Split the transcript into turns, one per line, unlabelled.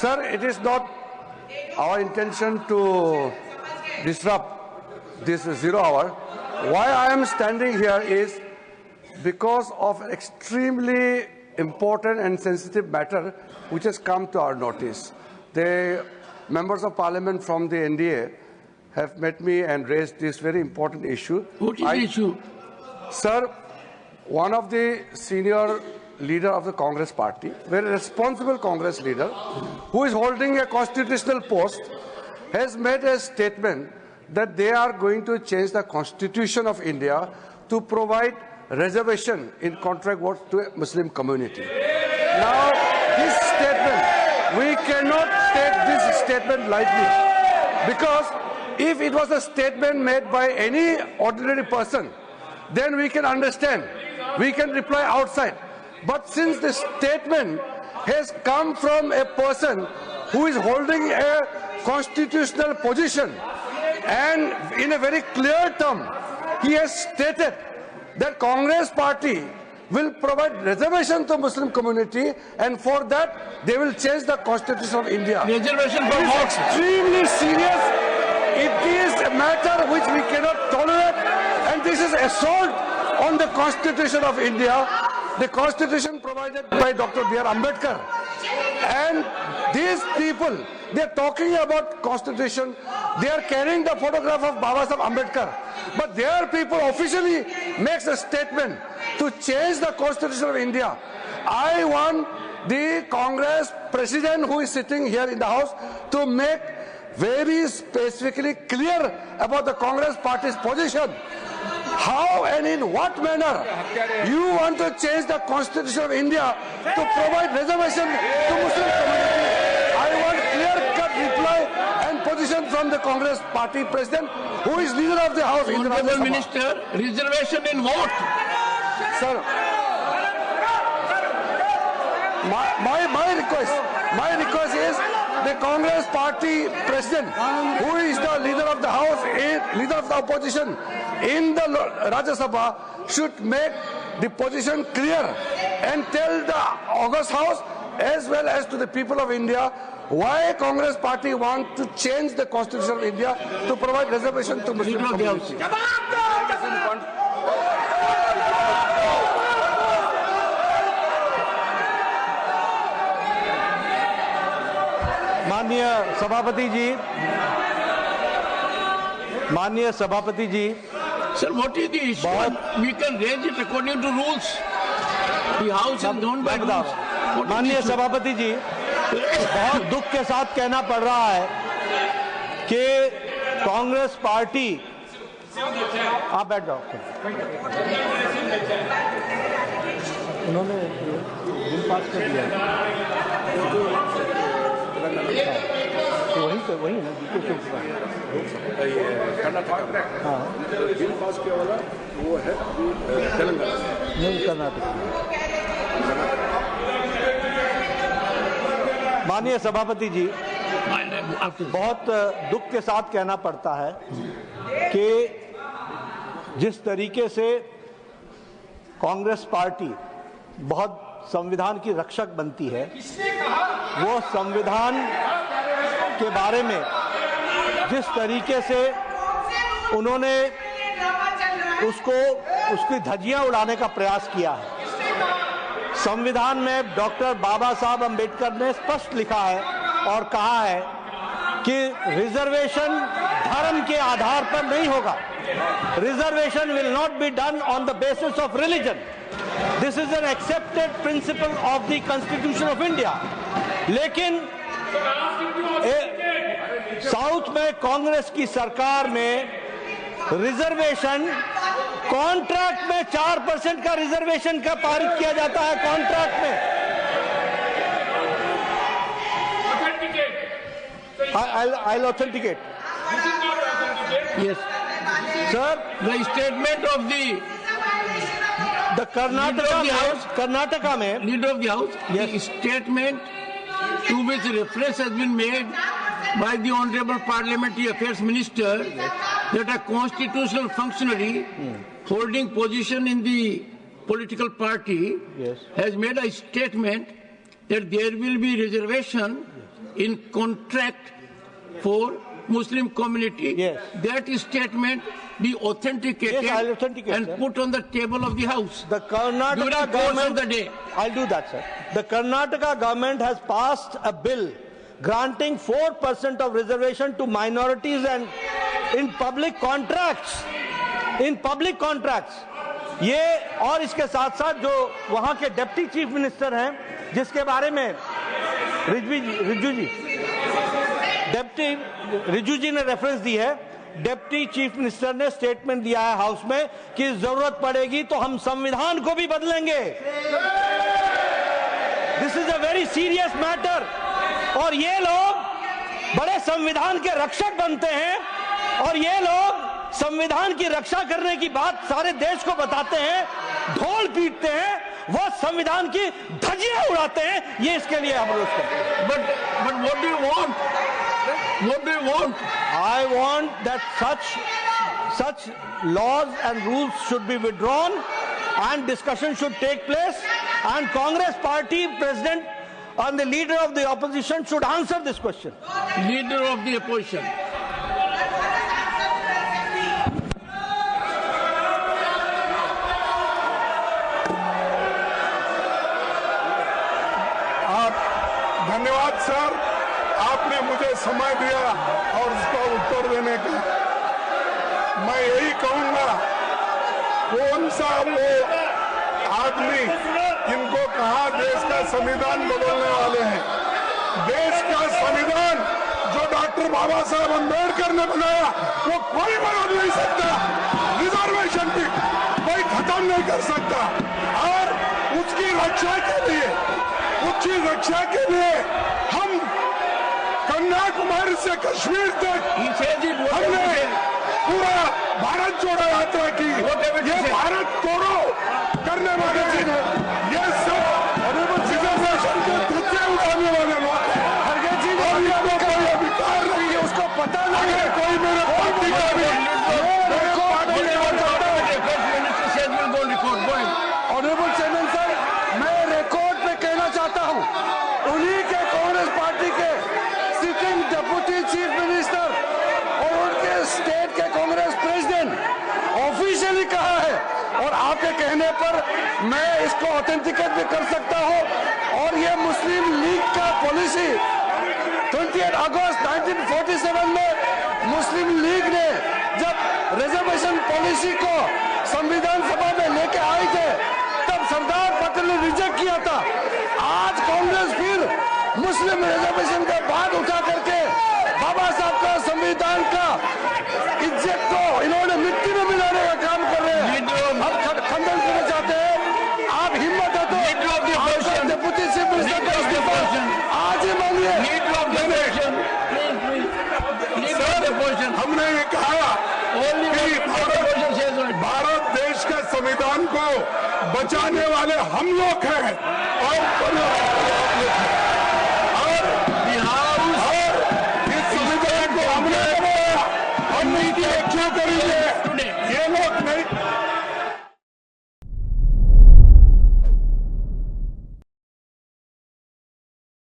Sir, it is not our intention to disrupt this 0 hour. Why I am standing here is because of an extremely important and sensitive matter which has come to our notice. The members of parliament from the NDA have met me and raised this very important issue.
What is the issue?
Sir, one of the senior leader of the Congress party, very responsible Congress leader, who is holding a constitutional post, has made a statement that they are going to change the constitution of India to provide reservation in contract work to a Muslim community. Now, this statement, we cannot take this statement lightly, because if it was a statement made by any ordinary person, then we can understand, we can reply outside. But since the statement has come from a person who is holding a constitutional position, and in a very clear term, he has stated that Congress party will provide reservation to Muslim community, and for that they will change the constitution of India.
Reservation for
It is
what?
extremely serious. It is a matter which we cannot tolerate, and this is assault on the constitution of India, the constitution provided by Dr. B.R. Ambedkar. And these people, they are talking about constitution, they are carrying the photograph of Baba Sahib Ambedkar, but their people officially makes a statement to change the constitution of India. I want the Congress president who is sitting here in the house to make very specifically clear about the Congress party's position. How and in what manner you want to change the constitution of India to provide reservation to Muslim community? I want clear-cut reply and position from the Congress party president, who is leader of the House in the Rajya
Honorable
Sabha.
Minister, reservation in what?
Sir, my request is the Congress party president, who is the leader of the House, leader of the opposition in the Rajya Sabha, should make the position clear and tell the August House as well as to the people of India why Congress party want to change the constitution of India to provide reservation to Muslim
Leader of the
community.
माननीय सभापति जी,
Sir, what is the issue? We can raise it according to rules. The House is governed by rules. What is the
माननीय
issue?
सभापति जी, बहुत दुख के साथ कहना पड़ रहा है कि कांग्रेस पार्टी, आप बैठ जाओ, उन्होंने बिल पास कर दिया, तो वही ना
कर्नाटक
हाँ
बिल पास किया वाला वो है तेलंगाना
नहीं कर्नाटक। माननीय सभापति जी, बहुत दुख के साथ कहना पड़ता है कि जिस तरीके से कांग्रेस पार्टी बहुत संविधान की रक्षक बनती है, वो संविधान के बारे में जिस तरीके से उन्होंने उसकी धज्जियां उड़ाने का प्रयास किया है। संविधान में डॉक्टर बाबा साहब अंबेडकर ने स्पष्ट लिखा है और कहा है कि रिजर्वेशन धर्म के आधार पर नहीं होगा। Reservation will not be done on the basis of religion. This is an accepted principle of the constitution of India. लेकिन साउथ में कांग्रेस की सरकार में रिजर्वेशन कॉन्ट्रैक्ट में 4% का रिजर्वेशन का पारित किया जाता है। कॉन्ट्रैक्ट में I'll authenticate.
Yes.
Sir,
The statement of
the Karnataka में
Leader of the House,
Yes.
the statement to which reference has been made by the Honorable Parliamentary Affairs Minister that a constitutional functionary holding position in the political party
Yes.
has made a statement that there will be reservation in contract for Muslim community.
Yes.
That statement be authenticated
Yes, I'll authenticate,
and
sir.
put on the table of the House.
The Karnataka
During course
government,
of the day.
I'll do that, sir. The Karnataka government has passed a bill granting 4% of reservation to minorities and in public contracts. In public contracts. ये और इसके साथ साथ जो वहां के deputy chief minister हैं, जिसके बारे में रिजू जी ने रेफरेंस दी है, डिप्टी चीफ मिनिस्टर ने स्टेटमेंट दिया है हाउस में कि जरूरत पड़ेगी तो हम संविधान को भी बदलेंगे। This is a very serious matter. और ये लोग बड़े संविधान के रक्षक बनते हैं और ये लोग संविधान की रक्षा करने की बात सारे देश को बताते हैं, ढोल पीटते हैं, वो संविधान की धज्जियां उड़ाते हैं। ये इसके लिए हम रोज करते हैं।
But what do you want? What do you want?
I want that such laws and rules should be withdrawn and discussion should take place, and Congress party president and the leader of the opposition should answer this question.
Leader of the opposition.
धन्यवाद sir, आपने मुझे समय दिया और उसका उत्तर देने का। मैं यही कहूंगा, कौन सा वो आदमी इनको कहा देश का संविधान बदलने वाले हैं? देश का संविधान जो डॉक्टर बाबा साहब अम्बेडकर ने बनाया वो कोई बदल नहीं सकता। रिजर्वेशन भी कोई खत्म नहीं कर सकता। और उसकी रक्षा के लिए हम कन्याकुमारी से कश्मीर तक हमने पूरा भारत जोड़ो यात्रा की। ये भारत तोड़ो करने वाले ये सब रिजर्वेशन के धज्जे उड़ाने वाले लोग हैं और इनको कोई अधिकार नहीं है, उसको पता नहीं है। कोई मेरे पार्टी का भी
ऑनरेबल चेयरमैन सर, मैं रिकॉर्ड पे कहना चाहता हूं, उन्हीं के कांग्रेस पार्टी के सिटिंग डिप्टी चीफ मिनिस्टर और उनके स्टेट के कांग्रेस प्रेसिडेंट ऑफिशियली कहा है, और आपके कहने पर मैं इसको ऑथेंटिकेट भी कर सकता हूं। और ये मुस्लिम लीग का पॉलिसी 28 अगस्त 1947 में मुस्लिम लीग ने जब रिजर्वेशन पॉलिसी को संविधान सभा में लेके आए थे, तब सरदार पटेल ने रिजेक्ट किया था। आज कांग्रेस फिर मुस्लिम रिजर्वेशन का बात उठा करके बाबा साहब का संविधान का इज्जत को इन्होंने मिट्टी में मिलाने का काम कर रहे हैं। हम खंडन करना चाहते हैं। आप हिम्मत है तो डिप्टी चीफ मिनिस्टर का इस्तीफा आज ही मांगिए।
हमने ये कहा कि भारत देश का संविधान को बचाने वाले हम लोग हैं और बिहार